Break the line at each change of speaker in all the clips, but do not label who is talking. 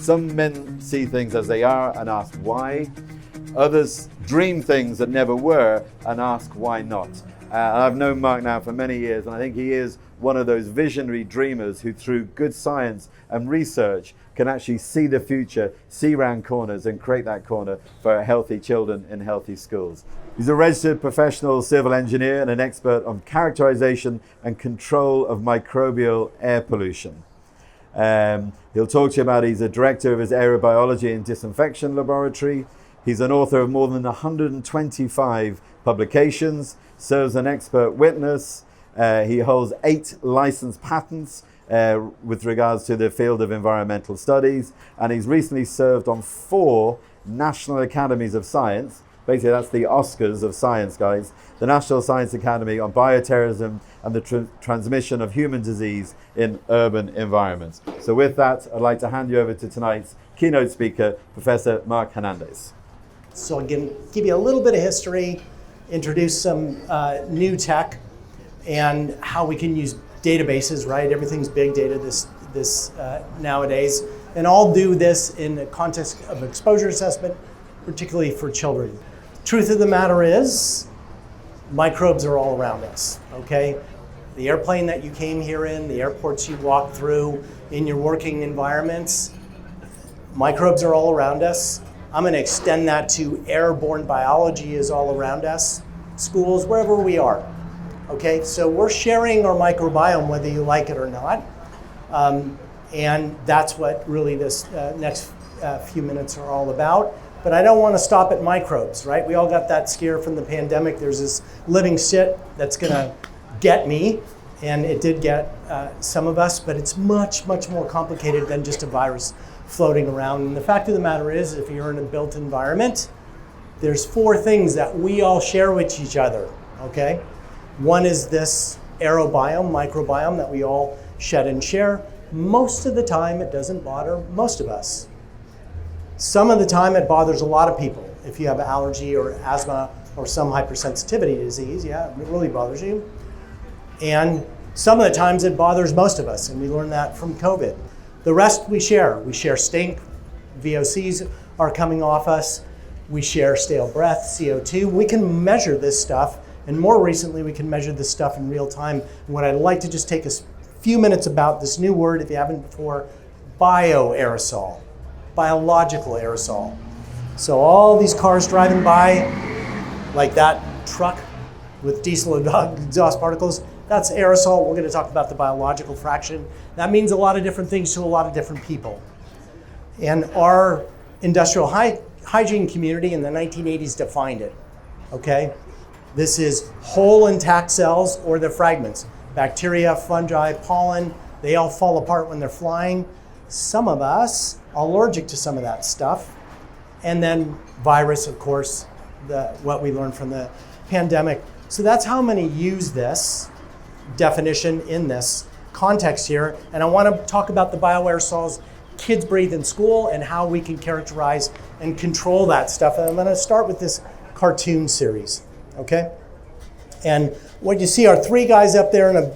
Some men see things as they are and ask why. Others dream things that never were and ask why not. I've known Mark now for many years, and I think he is one of those visionary dreamers who, through good science and research, can actually see the future, see round corners, and create that corner for healthy children in healthy schools. He's a registered professional civil engineer and an expert on characterization and control of microbial air pollution. He'll talk to you about, he's a director of his aerobiology and disinfection laboratory. He's an author of more than 125 publications, serves an expert witness. He holds 8 licensed patents with regards to the field of environmental studies, and he's recently served on 4 National Academies of Science. Basically, that's the Oscars of science, guys. The National Science Academy on Bioterrorism and the Transmission of Human Disease in Urban Environments. So with that, I'd like to hand you over to tonight's keynote speaker, Professor Mark Hernandez.
So again, give you a little bit of history, introduce some new tech, and how we can use databases, right? Everything's big data this nowadays. And I'll do this in the context of exposure assessment, particularly for children. Truth of the matter is, microbes are all around us, okay? The airplane that you came here in, the airports you walk through, in your working environments, microbes are all around us. I'm gonna extend that to airborne biology is all around us, schools, wherever we are, okay? So we're sharing our microbiome whether you like it or not. And that's what really this next few minutes are all about. But I don't want to stop at microbes, right? We all got that scare from the pandemic. There's this living shit that's gonna get me, and it did get some of us, but it's much, much more complicated than just a virus floating around. And the fact of the matter is, if you're in a built environment, there's 4 things that we all share with each other, okay? One is this aerobiome, microbiome that we all shed and share. Most of the time, it doesn't bother most of us. Some of the time it bothers a lot of people. If you have allergy or asthma or some hypersensitivity disease, yeah, it really bothers you. And some of the times it bothers most of us, and we learned that from COVID. The rest we share. We share stink, VOCs are coming off us. We share stale breath, CO2. We can measure this stuff, and more recently we can measure this stuff in real time. And what I'd like to just take a few minutes about this new word, if you haven't before, bioaerosol. Biological aerosol. So all these cars driving by, like that truck with diesel exhaust particles, that's aerosol. We're going to talk about the biological fraction. That means a lot of different things to a lot of different people. And our industrial hygiene community in the 1980s defined it, okay? This is whole intact cells or their fragments. Bacteria, fungi, pollen, they all fall apart when they're flying. Some of us are allergic to some of that stuff. And then virus, of course, what we learned from the pandemic. So that's how I'm going to use this definition in this context here. And I want to talk about the bioaerosols kids breathe in school and how we can characterize and control that stuff. And I'm going to start with this cartoon series, okay? And what you see are 3 guys up there in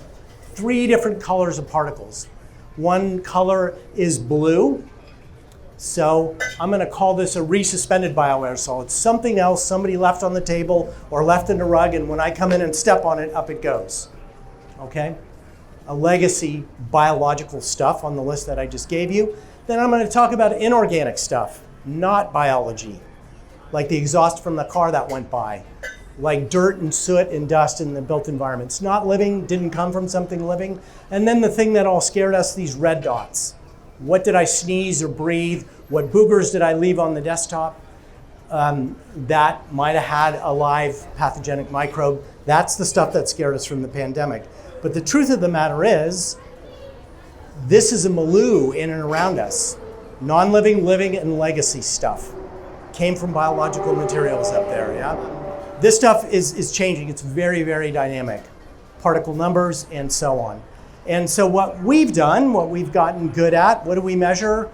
3 different colors of particles. One color is blue. So I'm going to call this a resuspended bioaerosol. It's something else somebody left on the table or left in the rug, and when I come in and step on it, up it goes. Okay? A legacy biological stuff on the list that I just gave you. Then I'm going to talk about inorganic stuff, not biology, like the exhaust from the car that went by, like dirt and soot and dust in the built environment. It's not living, didn't come from something living. And then the thing that all scared us, these red dots. What did I sneeze or breathe? What boogers did I leave on the desktop that might have had a live pathogenic microbe? That's the stuff that scared us from the pandemic. But the truth of the matter is, this is a milieu in and around us. Non-living, living, and legacy stuff came from biological materials up there, yeah? This stuff is changing. It's very, very dynamic. Particle numbers and so on. And so what we've done, what we've gotten good at, what do we measure?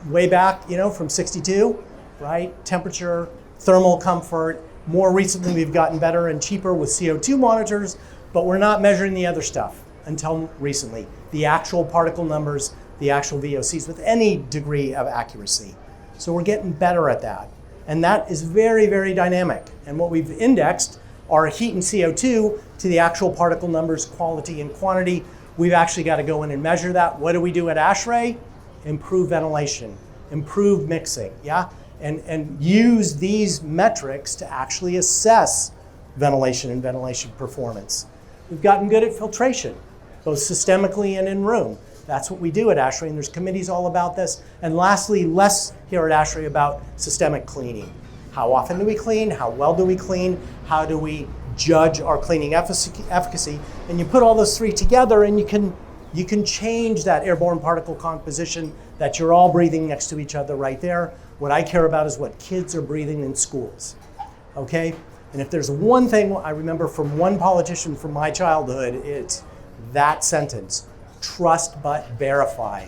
Way back, from 62, right? Temperature, thermal comfort. More recently, we've gotten better and cheaper with CO2 monitors, but we're not measuring the other stuff until recently. The actual particle numbers, the actual VOCs with any degree of accuracy. So we're getting better at that. And that is very, very dynamic. And what we've indexed are heat and CO2 to the actual particle numbers, quality and quantity. We've actually got to go in and measure that. What do we do at ASHRAE? Improve ventilation, improve mixing, yeah? And use these metrics to actually assess ventilation and ventilation performance. We've gotten good at filtration, both systemically and in room. That's what we do at ASHRAE, and there's committees all about this. And lastly, less here at ASHRAE about systemic cleaning. How often do we clean? How well do we clean? How do we judge our cleaning efficacy? And you put all those three together and you can change that airborne particle composition that you're all breathing next to each other right there. What I care about is what kids are breathing in schools, okay? And if there's one thing I remember from one politician from my childhood, it's that sentence, trust but verify.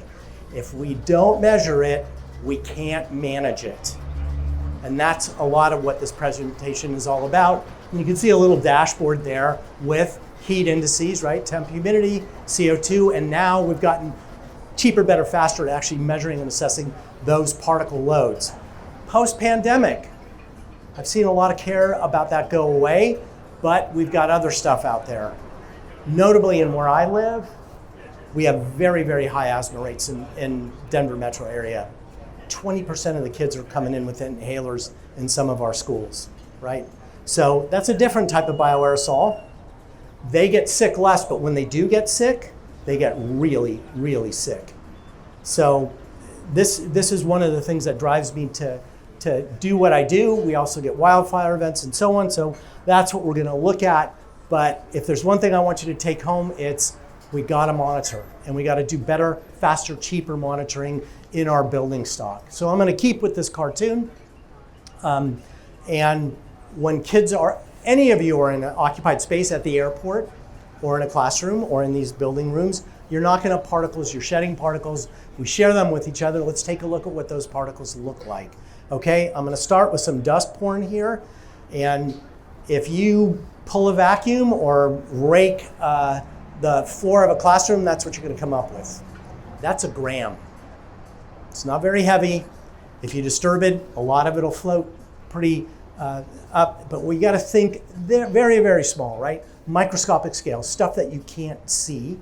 If we don't measure it, we can't manage it. And that's a lot of what this presentation is all about. And you can see a little dashboard there with heat indices, right? Temp, humidity, CO2, and now we've gotten cheaper, better, faster at actually measuring and assessing those particle loads. Post-pandemic, I've seen a lot of care about that go away, but we've got other stuff out there. Notably in where I live, we have very, very high asthma rates in Denver metro area. 20% of the kids are coming in with inhalers in some of our schools, right? So that's a different type of bioaerosol. They get sick less, but when they do get sick, they get really, really sick. So this is one of the things that drives me to do what I do. We also get wildfire events and so on. So that's what we're gonna look at. But if there's one thing I want you to take home, it's we gotta monitor, and we gotta do better, faster, cheaper monitoring in our building stock. So I'm gonna keep with this cartoon. And when kids are, any of you are in an occupied space at the airport or in a classroom or in these building rooms, you're knocking up particles, you're shedding particles. We share them with each other. Let's take a look at what those particles look like. Okay, I'm gonna start with some dust porn here. And if you pull a vacuum or rake the floor of a classroom, that's what you're gonna come up with. That's a gram. It's not very heavy. If you disturb it, a lot of it'll float pretty up, but we gotta think they're very, very small, right? Microscopic scale, stuff that you can't see.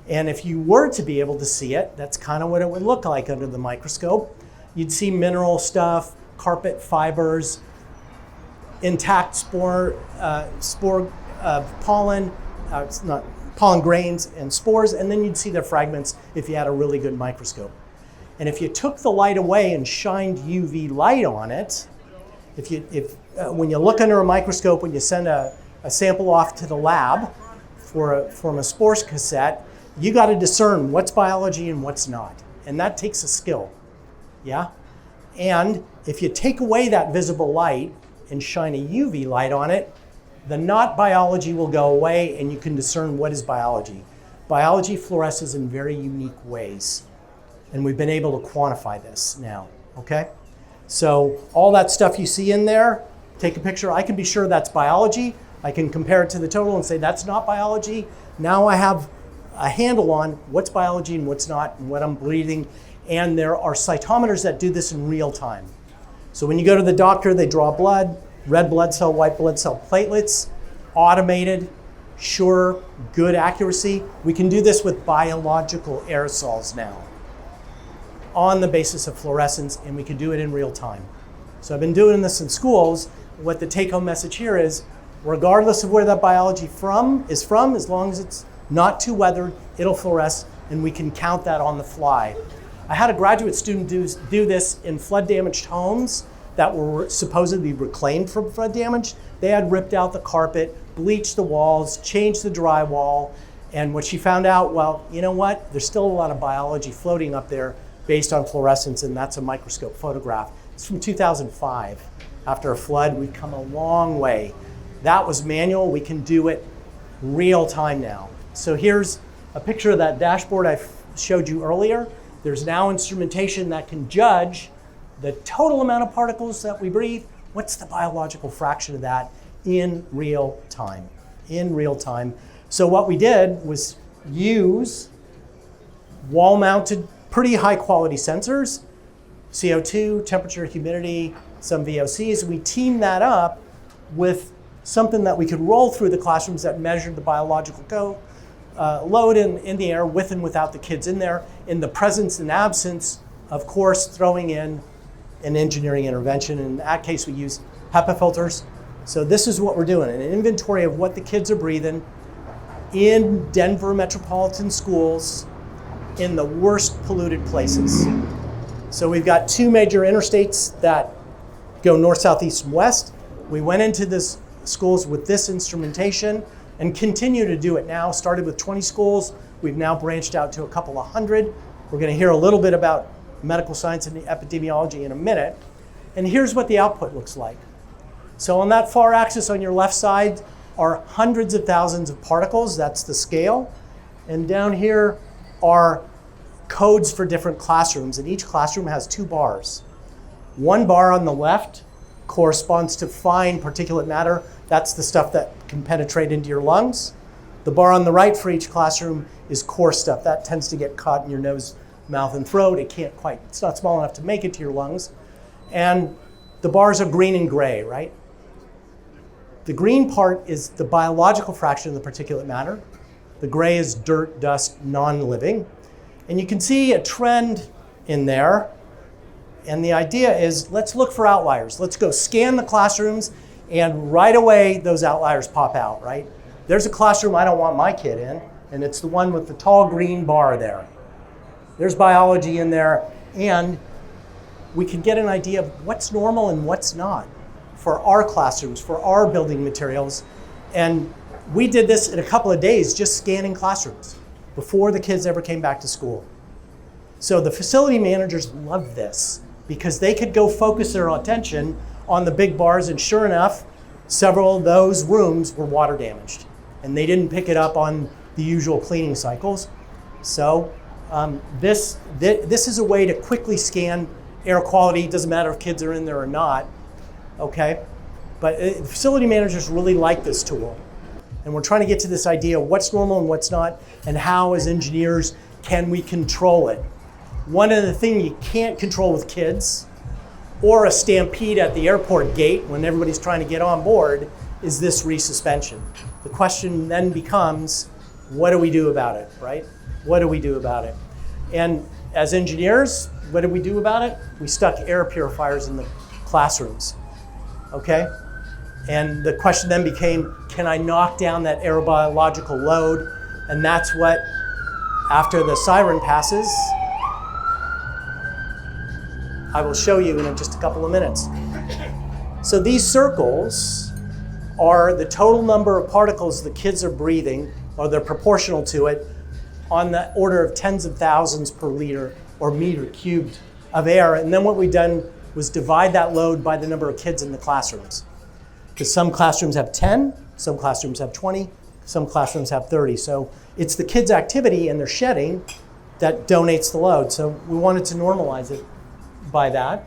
And if you were to be able to see it, that's kind of what it would look like under the microscope. You'd see mineral stuff, carpet fibers, intact pollen, it's not pollen grains and spores, and then you'd see the fragments if you had a really good microscope. And if you took the light away and shined UV light on it, when you look under a microscope, when you send a sample off to the lab from a spores cassette, you got to discern what's biology and what's not. And that takes a skill, yeah? And if you take away that visible light and shine a UV light on it, the not biology will go away and you can discern what is biology. Biology fluoresces in very unique ways. And we've been able to quantify this now, okay? So all that stuff you see in there, take a picture. I can be sure that's biology. I can compare it to the total and say that's not biology. Now I have a handle on what's biology and what's not and what I'm breathing. And there are cytometers that do this in real time. So when you go to the doctor, they draw blood, red blood cell, white blood cell platelets, automated, sure, good accuracy. We can do this with biological aerosols now on the basis of fluorescence, and we can do it in real time. So I've been doing this in schools. What the take-home message here is, regardless of where that biology is from, as long as it's not too weathered, it'll fluoresce, and we can count that on the fly. I had a graduate student do this in flood-damaged homes that were supposedly reclaimed from flood damage. They had ripped out the carpet, bleached the walls, changed the drywall, and what she found out, well, you know what? There's still a lot of biology floating up there based on fluorescence, and that's a microscope photograph. It's from 2005. After a flood, we've come a long way. That was manual. We can do it real time now. So here's a picture of that dashboard I showed you earlier. There's now instrumentation that can judge the total amount of particles that we breathe. What's the biological fraction of that in real time? In real time. So what we did was use wall-mounted pretty high quality sensors, CO2, temperature, humidity, some VOCs. We teamed that up with something that we could roll through the classrooms that measured the biological load in the air with and without the kids in there, in the presence and absence, of course, throwing in an engineering intervention. In that case, we used HEPA filters. So this is what we're doing, an inventory of what the kids are breathing in Denver metropolitan schools in the worst polluted places. So we've got 2 major interstates that go north, south, east, and west. We went into this schools with this instrumentation and continue to do it now. Started with 20 schools. We've now branched out to a couple of hundred. We're going to hear a little bit about medical science and epidemiology in a minute. And here's what the output looks like. So on that far axis on your left side are hundreds of thousands of particles. That's the scale. And down here are codes for different classrooms. And each classroom has 2 bars. 1 bar on the left corresponds to fine particulate matter. That's the stuff that can penetrate into your lungs. The bar on the right for each classroom is coarse stuff. That tends to get caught in your nose, mouth, and throat. It's not small enough to make it to your lungs. And the bars are green and gray, right? The green part is the biological fraction of the particulate matter. The gray is dirt, dust, non-living. And you can see a trend in there. And the idea is, let's look for outliers. Let's go scan the classrooms, and right away, those outliers pop out, right? There's a classroom I don't want my kid in, and it's the one with the tall green bar there. There's biology in there, and we can get an idea of what's normal and what's not for our classrooms, for our building materials. And we did this in a couple of days, just scanning classrooms before the kids ever came back to school. So the facility managers loved this because they could go focus their attention on the big bars, and sure enough, several of those rooms were water damaged, and they didn't pick it up on the usual cleaning cycles. So this is a way to quickly scan air quality. It doesn't matter if kids are in there or not, okay? But facility managers really like this tool. And we're trying to get to this idea of what's normal and what's not, and how, as engineers, can we control it? One of the things you can't control with kids, or a stampede at the airport gate when everybody's trying to get on board, is this resuspension. The question then becomes, what do we do about it, right? What do we do about it? And as engineers, what did we do about it? We stuck air purifiers in the classrooms, okay? And the question then became, can I knock down that aerobiological load? And that's what, after the siren passes, I will show you in just a couple of minutes. So these circles are the total number of particles the kids are breathing, or they're proportional to it, on the order of tens of thousands per liter or meter cubed of air. And then what we've done was divide that load by the number of kids in the classrooms. Because some classrooms have 10, some classrooms have 20, some classrooms have 30. So it's the kids' activity and their shedding that donates the load. So we wanted to normalize it by that.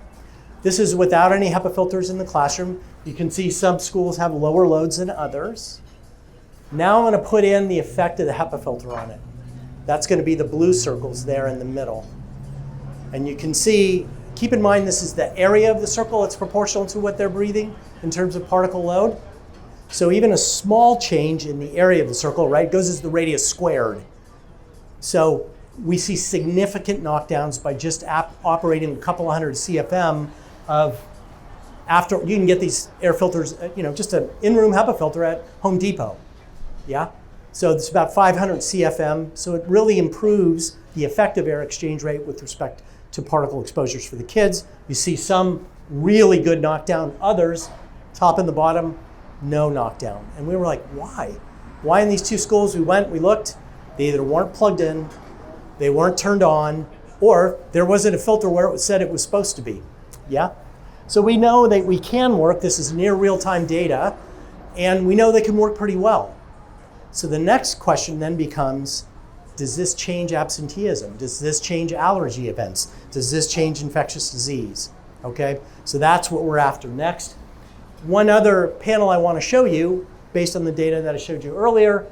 This is without any HEPA filters in the classroom. You can see some schools have lower loads than others. Now I'm going to put in the effect of the HEPA filter on it. That's going to be the blue circles there in the middle. And you can see, keep in mind this is the area of the circle. It's proportional to what they're breathing in terms of particle load. So even a small change in the area of the circle, right, goes as the radius squared. So we see significant knockdowns by just operating a couple of hundred CFM of after. You can get these air filters, just an in-room HEPA filter at Home Depot, yeah? So it's about 500 CFM, so it really improves the effective air exchange rate with respect to particle exposures for the kids. You see some really good knockdown, others, top and the bottom, no knockdown. And we were like, why? Why in these 2 schools? We went, we looked, they either weren't plugged in, they weren't turned on, or there wasn't a filter where it said it was supposed to be, yeah? So we know that we can work, this is near real-time data, and we know they can work pretty well. So the next question then becomes, does this change absenteeism? Does this change allergy events? Does this change infectious disease? Okay, so that's what we're after next. One other panel I want to show you, based on the data that I showed you earlier,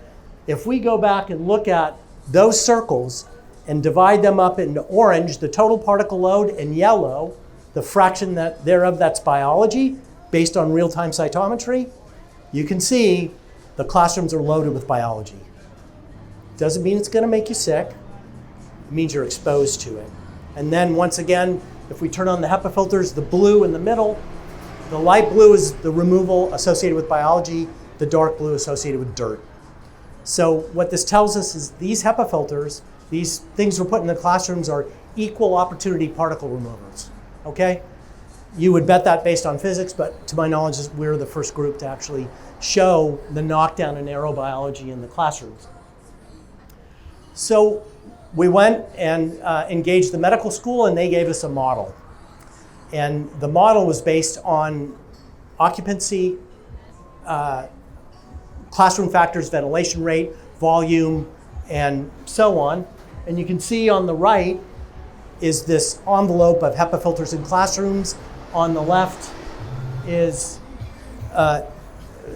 if we go back and look at those circles and divide them up into orange, the total particle load, and yellow, the fraction thereof that's biology, based on real-time cytometry, you can see the classrooms are loaded with biology. Doesn't mean it's going to make you sick. It means you're exposed to it. And then once again, if we turn on the HEPA filters, the blue in the middle, the light blue is the removal associated with biology, the dark blue associated with dirt. So what this tells us is these HEPA filters, these things we're putting in the classrooms, are equal opportunity particle removers, okay? You would bet that based on physics, but to my knowledge, we're the first group to actually show the knockdown in aerobiology in the classrooms. So we went and engaged the medical school, and they gave us a model. And the model was based on occupancy, classroom factors, ventilation rate, volume, and so on. And you can see on the right is this envelope of HEPA filters in classrooms. On the left is,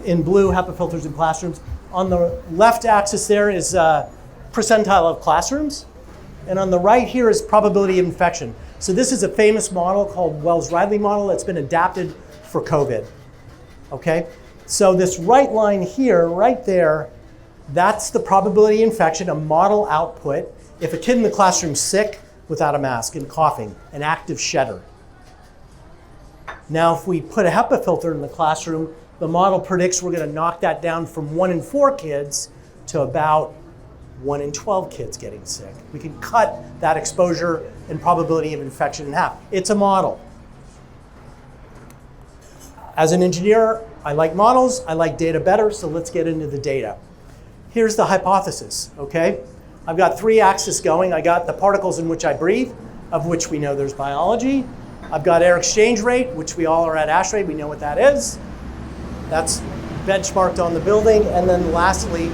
in blue, HEPA filters in classrooms. On the left axis there is percentile of classrooms. And on the right here is probability of infection. So this is a famous model called Wells-Riley model that's been adapted for COVID, okay? So this right line here, right there, that's the probability of infection, a model output, if a kid in the classroom is sick without a mask and coughing, an active shedder. Now, if we put a HEPA filter in the classroom, the model predicts we're going to knock that down from 1 in 4 kids to about 1 in 12 kids getting sick. We can cut that exposure and probability of infection in half. It's a model. As an engineer, I like models, I like data better, so let's get into the data. Here's the hypothesis, okay? I've got 3 axes going. I got the particles in which I breathe, of which we know there's biology. I've got air exchange rate, which we all are at ASHRAE, we know what that is. That's benchmarked on the building. And then lastly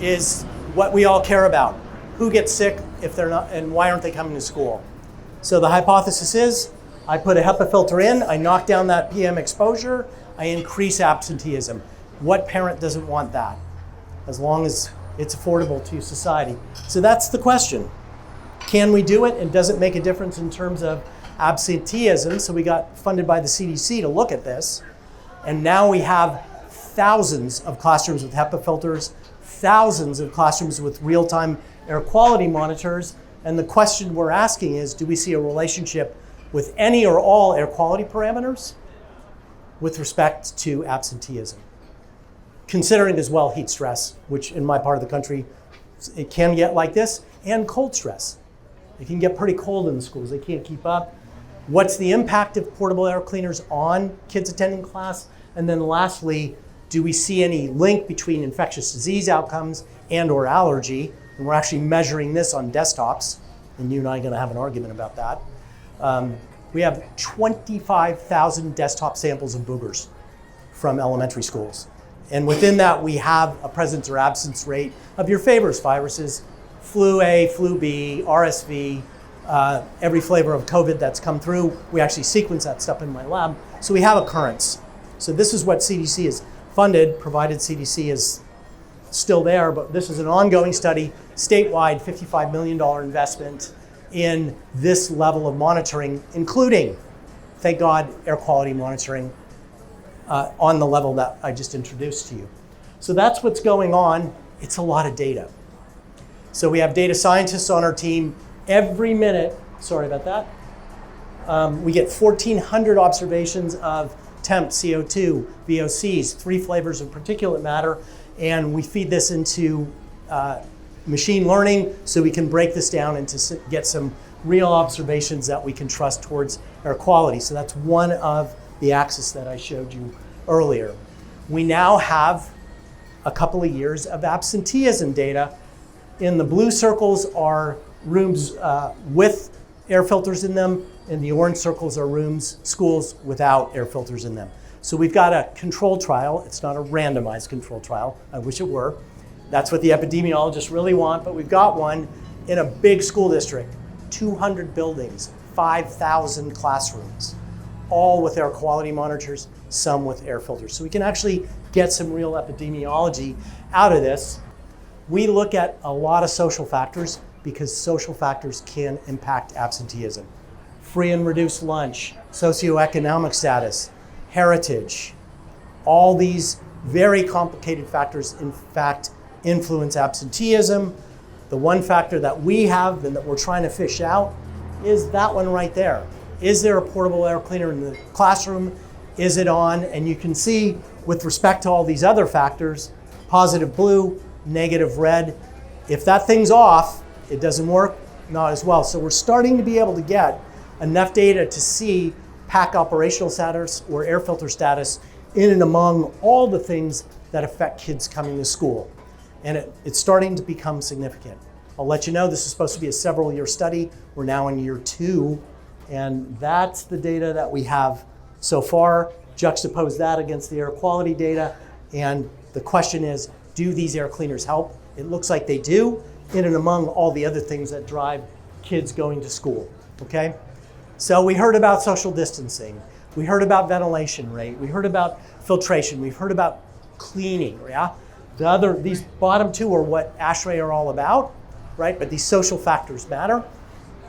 is what we all care about. Who gets sick if they're not, and why aren't they coming to school? So the hypothesis is, I put a HEPA filter in, I knock down that PM exposure, I increase absenteeism. What parent doesn't want that? As long as it's affordable to society. So that's the question. Can we do it, and does it make a difference in terms of absenteeism? So we got funded by the CDC to look at this. And now we have thousands of classrooms with HEPA filters, thousands of classrooms with real-time air quality monitors. And the question we're asking is, do we see a relationship with any or all air quality parameters with respect to absenteeism? Considering as well heat stress, which in my part of the country, it can get like this, and cold stress. It can get pretty cold in the schools. They can't keep up. What's the impact of portable air cleaners on kids attending class? And then lastly, do we see any link between infectious disease outcomes and or allergy? And we're actually measuring this on desktops, and you and I are going to have an argument about that. We have 25,000 desktop samples of boogers from elementary schools. And within that, we have a presence or absence rate of your favorites viruses, flu A, flu B, RSV, every flavor of COVID that's come through. We actually sequence that stuff in my lab. So we have occurrence. So this is what CDC has funded, provided CDC is still there, but this is an ongoing study, statewide $55 million investment in this level of monitoring, including, thank God, air quality monitoring on the level that I just introduced to you. So that's what's going on. It's a lot of data. So we have data scientists on our team every minute. Sorry about that. We get 1,400 observations of temp, CO2, VOCs, 3 flavors of particulate matter, and we feed this into machine learning so we can break this down and to get some real observations that we can trust towards air quality. So that's one of the axis that I showed you earlier. We now have a couple of years of absenteeism data. In the blue circles are rooms with air filters in them, and the orange circles are rooms, schools without air filters in them. So we've got a control trial. It's not a randomized control trial. I wish it were. That's what the epidemiologists really want, but we've got one in a big school district, 200 buildings, 5,000 classrooms, all with air quality monitors, some with air filters. So we can actually get some real epidemiology out of this. We look at a lot of social factors because social factors can impact absenteeism. Free and reduced lunch, socioeconomic status, heritage, all these very complicated factors, in fact, influence absenteeism. The one factor that we have and that we're trying to fish out is that one right there. Is there a portable air cleaner in the classroom? Is it on? And you can see with respect to all these other factors, positive blue, negative red. If that thing's off, it doesn't work, not as well. So we're starting to be able to get enough data to see PAC operational status or air filter status in and among all the things that affect kids coming to school. And it's starting to become significant. I'll let you know, this is supposed to be a several-year study. We're now in year 2, and that's the data that we have so far. Juxtapose that against the air quality data, and the question is, do these air cleaners help? It looks like they do, in and among all the other things that drive kids going to school, okay? So we heard about social distancing. We heard about ventilation rate. We heard about filtration. We've heard about cleaning, yeah? These bottom two are what ASHRAE are all about, right? But these social factors matter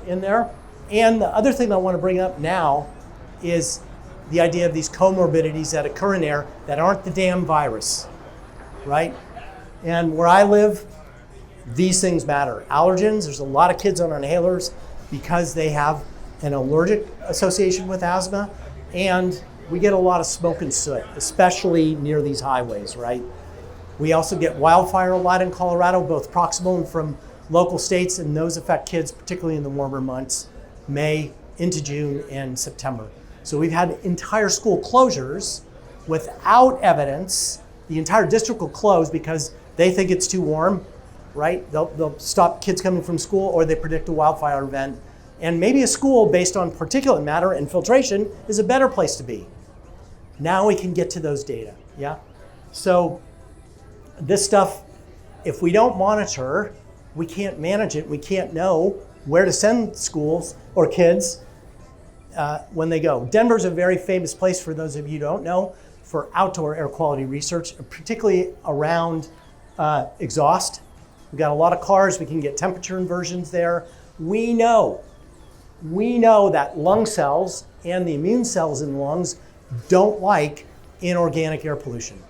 in there. And the other thing I want to bring up now is the idea of these comorbidities that occur in air that aren't the damn virus, right? And where I live, these things matter. Allergens, there's a lot of kids on inhalers because they have an allergic association with asthma, and we get a lot of smoke and soot, especially near these highways, right? We also get wildfire a lot in Colorado, both proximal and from local states, and those affect kids, particularly in the warmer months, May into June and September. So we've had entire school closures without evidence. The entire district will close because they think it's too warm, right? They'll stop kids coming from school, or they predict a wildfire event. And maybe a school based on particulate matter and filtration is a better place to be. Now we can get to those data, yeah? So this stuff, if we don't monitor, we can't manage it. We can't know where to send schools or kids when they go. Denver's a very famous place, for those of you who don't know, for outdoor air quality research, particularly around exhaust. We've got a lot of cars. We can get temperature inversions there. We know that lung cells and the immune cells in the lungs don't like inorganic air pollution.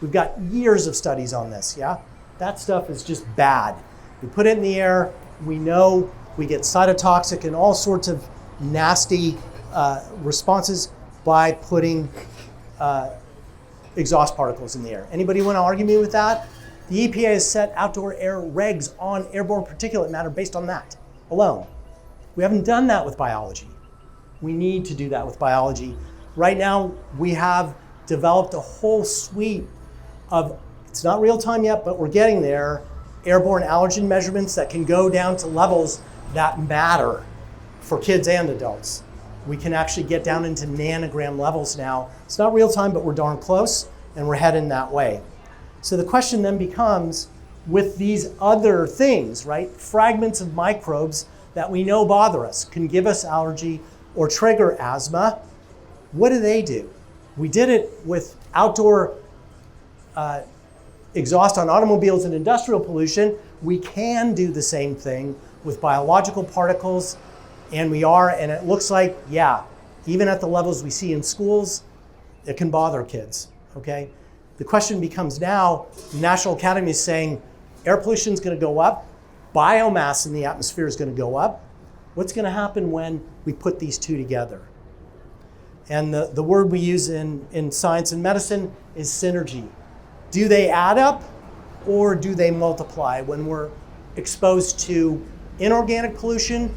We've got years of studies on this, yeah? That stuff is just bad. We put it in the air, we know we get cytotoxic and all sorts of nasty responses by putting exhaust particles in the air. Anybody want to argue me with that? The EPA has set outdoor air regs on airborne particulate matter based on that alone. We haven't done that with biology. We need to do that with biology. Right now, we have developed a whole suite of, it's not real time yet, but we're getting there, airborne allergen measurements that can go down to levels that matter for kids and adults. We can actually get down into nanogram levels now. It's not real time, but we're darn close, and we're heading that way. So the question then becomes, with these other things, right? Fragments of microbes that we know bother us, can give us allergy or trigger asthma. What do they do? We did it with outdoor exhaust on automobiles and industrial pollution. We can do the same thing with biological particles, and it looks like, yeah, even at the levels we see in schools, it can bother kids, okay? The question becomes now, the National Academy is saying air pollution is going to go up, biomass in the atmosphere is going to go up. What's going to happen when we put these two together? And the word we use in science and medicine is synergy. Do they add up or do they multiply when we're exposed to inorganic pollution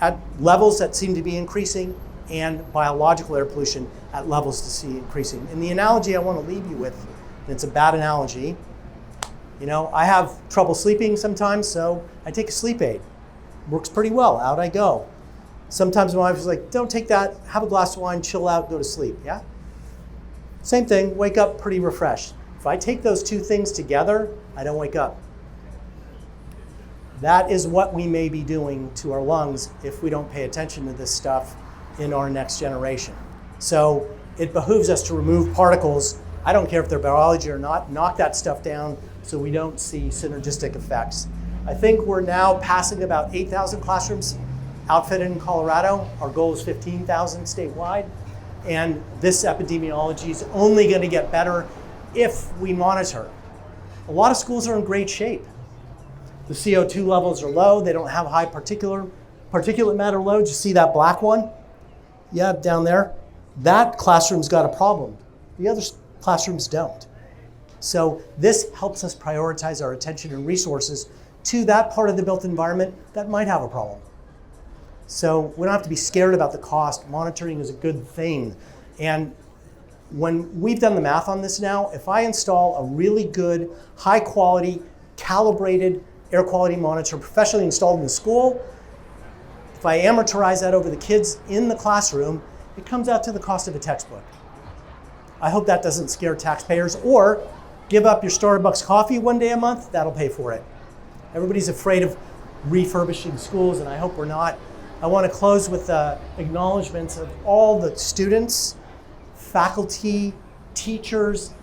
at levels that seem to be increasing and biological air pollution at levels to see increasing? And the analogy I want to leave you with, and it's a bad analogy, you know, I have trouble sleeping sometimes, so I take a sleep aid. Works pretty well, out I go. Sometimes my wife is like, don't take that, have a glass of wine, chill out, go to sleep, yeah? Same thing, wake up pretty refreshed. If I take those two things together, I don't wake up. That is what we may be doing to our lungs if we don't pay attention to this stuff in our next generation. So it behooves us to remove particles I don't care if they're biology or not, knock that stuff down so we don't see synergistic effects. I think we're now passing about 8,000 classrooms outfitted in Colorado. Our goal is 15,000 statewide. And this epidemiology is only going to get better if we monitor. A lot of schools are in great shape. The CO2 levels are low. They don't have high particulate matter loads. You see that black one? Yeah, down there. That classroom's got a problem. The other classrooms don't. So this helps us prioritize our attention and resources to that part of the built environment that might have a problem. So we don't have to be scared about the cost. Monitoring is a good thing. And when we've done the math on this now, if I install a really good, high quality, calibrated air quality monitor professionally installed in the school, if I amortize that over the kids in the classroom, it comes out to the cost of a textbook. I hope that doesn't scare taxpayers, or give up your Starbucks coffee one day a month, that'll pay for it. Everybody's afraid of refurbishing schools, and I hope we're not. I want to close with acknowledgments of all the students, faculty, teachers,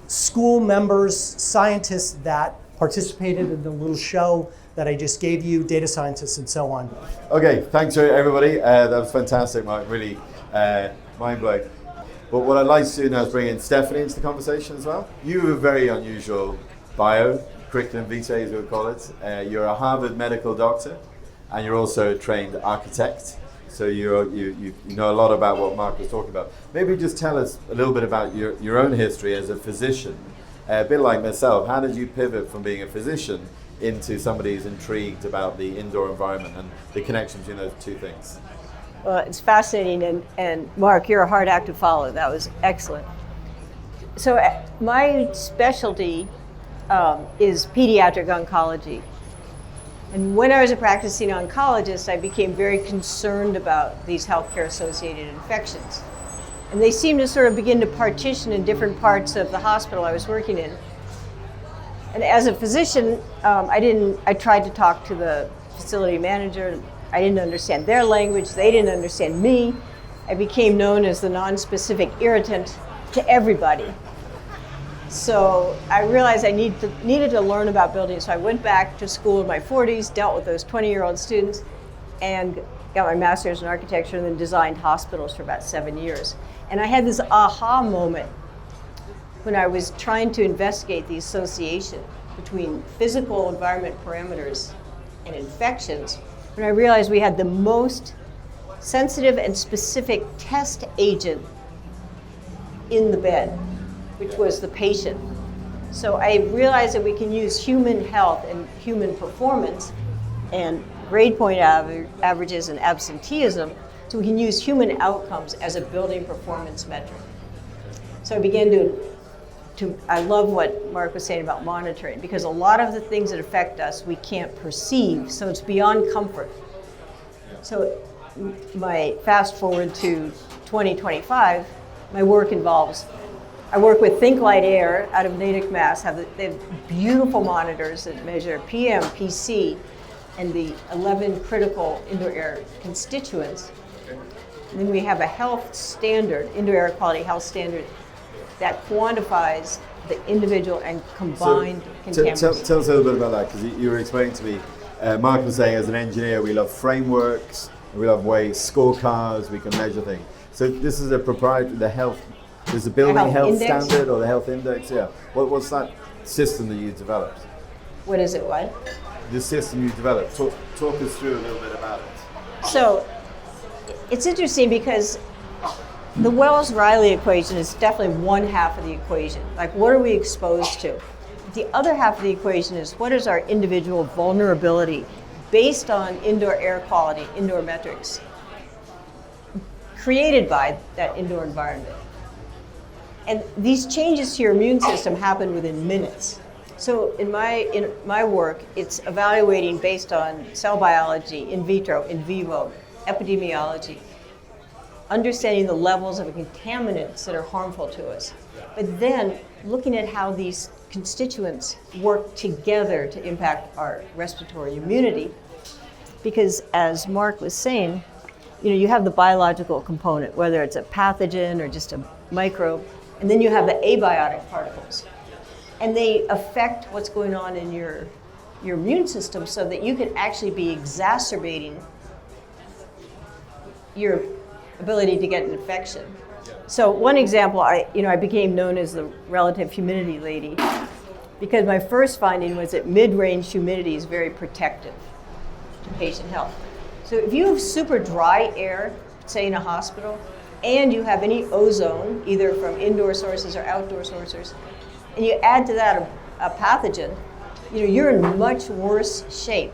school members, scientists that participated in the little show that I just gave you, data scientists and so on.
Okay, thanks everybody. That was fantastic, Mark, really mind-blowing. But what I'd like to do now is bring in Stephanie into the conversation as well. You have a very unusual bio, curriculum vitae as we would call it. You're a Harvard medical doctor, and you're also a trained architect. So you know a lot about what Mark was talking about. Maybe just tell us a little bit about your own history as a physician. A bit like myself, how did you pivot from being a physician into somebody who's intrigued about the indoor environment and the connection between those two things?
Well, it's fascinating, and Mark, you're a hard act to follow. That was excellent. So my specialty is pediatric oncology. And when I was a practicing oncologist, I became very concerned about these healthcare-associated infections. And they seemed to sort of begin to partition in different parts of the hospital I was working in. And as a physician, I tried to talk to the facility manager. I didn't understand their language. They didn't understand me. I became known as the non-specific irritant to everybody. So I realized I needed to learn about buildings. So I went back to school in my 40s, dealt with those 20-year-old students, and got my master's in architecture, and then designed hospitals for about 7 years. And I had this aha moment when I was trying to investigate the association between physical environment parameters and infections, when I realized we had the most sensitive and specific test agent in the bed, which was the patient. So I realized that we can use human health and human performance and grade point averages and absenteeism, so we can use human outcomes as a building performance metric. So I began I love what Mark was saying about monitoring, because a lot of the things that affect us we can't perceive, so it's beyond comfort. So my fast forward to 2025, my work involves, I work with Think Light Air out of Natick, Mass. They have beautiful monitors that measure PM, PC, and the 11 critical indoor air constituents. And then we have a health standard, indoor air quality health standard, that quantifies the individual and combined contaminants.
Tell us a little bit about that, because you were explaining to me, Mark was saying as an engineer, we love frameworks, we love ways, scorecards, we can measure things. So this is a proprietary, there's a building health standard or the health index, yeah. What's that system that you developed?
What is it, what?
The system you developed. Talk us through a little bit about it.
So it's interesting because the Wells-Riley equation is definitely one half of the equation. Like, what are we exposed to? The other half of the equation is, what is our individual vulnerability based on indoor air quality, indoor metrics, created by that indoor environment. And these changes to your immune system happen within minutes. So in my work, it's evaluating based on cell biology, in vitro, in vivo, epidemiology, understanding the levels of contaminants that are harmful to us, but then looking at how these constituents work together to impact our respiratory immunity. Because as Mark was saying, you have the biological component, whether it's a pathogen or just a microbe, And then you have the abiotic particles. And they affect what's going on in your immune system so that you can actually be exacerbating your ability to get an infection. So one example, I became known as the relative humidity lady because my first finding was that mid-range humidity is very protective to patient health. So if you have super dry air, say in a hospital, and you have any ozone, either from indoor sources or outdoor sources, and you add to that a pathogen, you're in much worse shape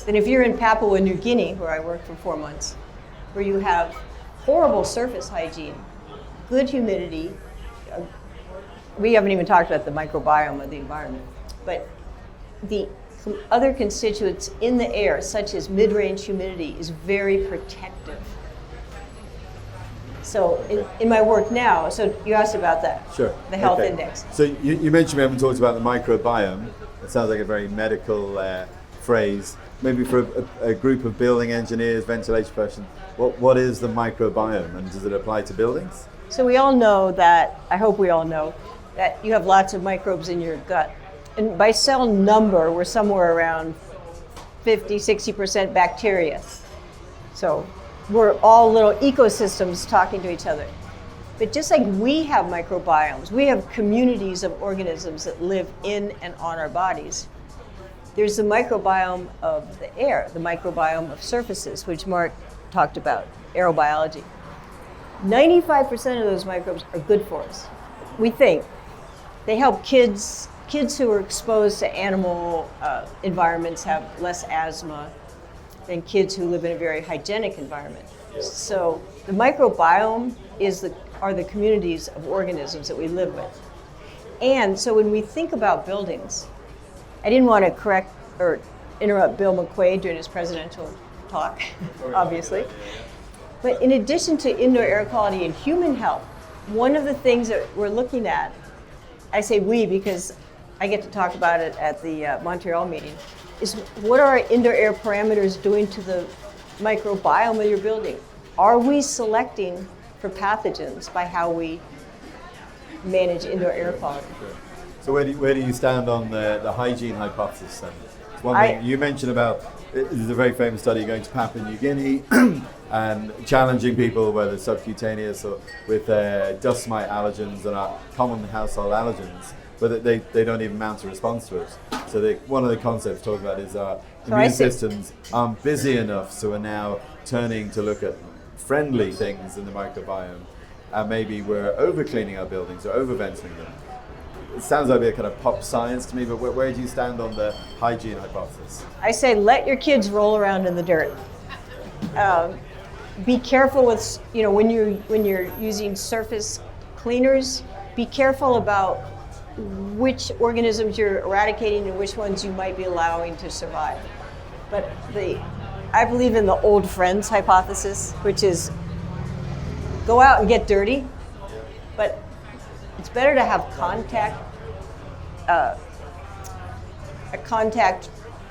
than if you're in Papua New Guinea, where I worked for 4 months, where you have horrible surface hygiene, good humidity. We haven't even talked about the microbiome of the environment, but the other constituents in the air, such as mid-range humidity, is very protective. So in my work now, so you asked about that,
Sure.
the health
Okay.
index.
So you mentioned we haven't talked about the microbiome. It sounds like a very medical phrase. Maybe for a group of building engineers, ventilation person, what is the microbiome and does it apply to buildings?
So we all know that, I hope we all know, that you have lots of microbes in your gut. And by cell number, we're somewhere around 50, 60% bacteria. So we're all little ecosystems talking to each other. But just like we have microbiomes, we have communities of organisms that live in and on our bodies. There's the microbiome of the air, the microbiome of surfaces, which Mark talked about, aerobiology. 95% of those microbes are good for us, we think. They help kids who are exposed to animal environments have less asthma than kids who live in a very hygienic environment. So the microbiome are the communities of organisms that we live with. And so when we think about buildings, I didn't want to correct or interrupt Bill McQuaid during his presidential talk, obviously. But in addition to indoor air quality and human health, one of the things that we're looking at, I say we because I get to talk about it at the Montreal meeting, is what are our indoor air parameters doing to the microbiome of your building? Are we selecting for pathogens by how we manage indoor air quality?
So where do you stand on the hygiene hypothesis then? It's one thing you mentioned about, there's a very famous study going to Papua New Guinea and challenging people, whether subcutaneous or with dust mite allergens and our common household allergens, but they don't even mount a response to it. So one of the concepts talked about is our immune systems aren't busy enough, so we're now turning to look at friendly things in the microbiome, and maybe we're over-cleaning our buildings or over-ventilating them. It sounds like a kind of pop science to me, but where do you stand on the hygiene hypothesis?
I say let your kids roll around in the dirt. Be careful with, when you're using surface cleaners, be careful about which organisms you're eradicating and which ones you might be allowing to survive. But I believe in the old friends hypothesis, which is go out and get dirty, but it's better to have a contact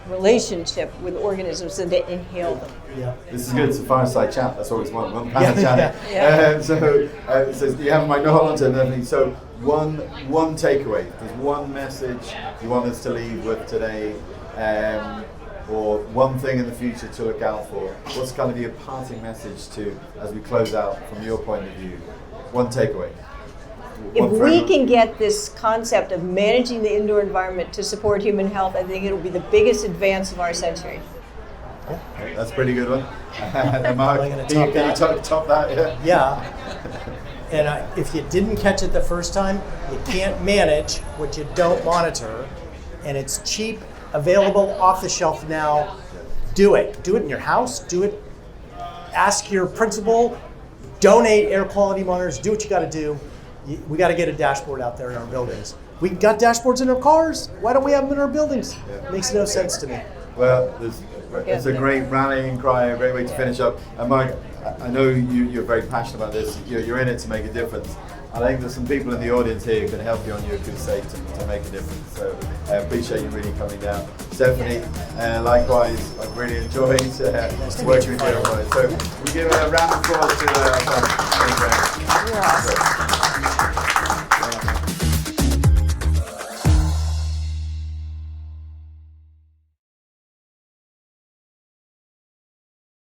relationship with organisms than to inhale them.
Yeah.
This is good. It's a fireside chat. That's always one panel chatting. So you have my hold on to everything. So one takeaway. There's one message you want us to leave with today, or one thing in the future to look out for. What's kind of your parting message to as we close out from your point of view? One takeaway.
If we can get this concept of managing the indoor environment to support human health, I think it'll be the biggest advance of our century.
Okay, that's a pretty good one. And Mark, can you top that?
Yeah. And if you didn't catch it the first time, you can't manage what you don't monitor. And it's cheap, available, off the shelf now. Do it. Do it in your house. Do it. Ask your principal. Donate air quality monitors. Do what you got to do. We got to get a dashboard out there in our buildings. We got dashboards in our cars. Why don't we have them in our buildings? Makes no sense to me.
Well, it's a great rallying cry, a great way to finish up. And Mark, I know you're very passionate about this. You're in it to make a difference. I think there's some people in the audience here who can help you on your crusade to make a difference. So I appreciate you really coming down. Stephanie, likewise, I've really enjoyed working with you. So we give a round of applause to You're awesome.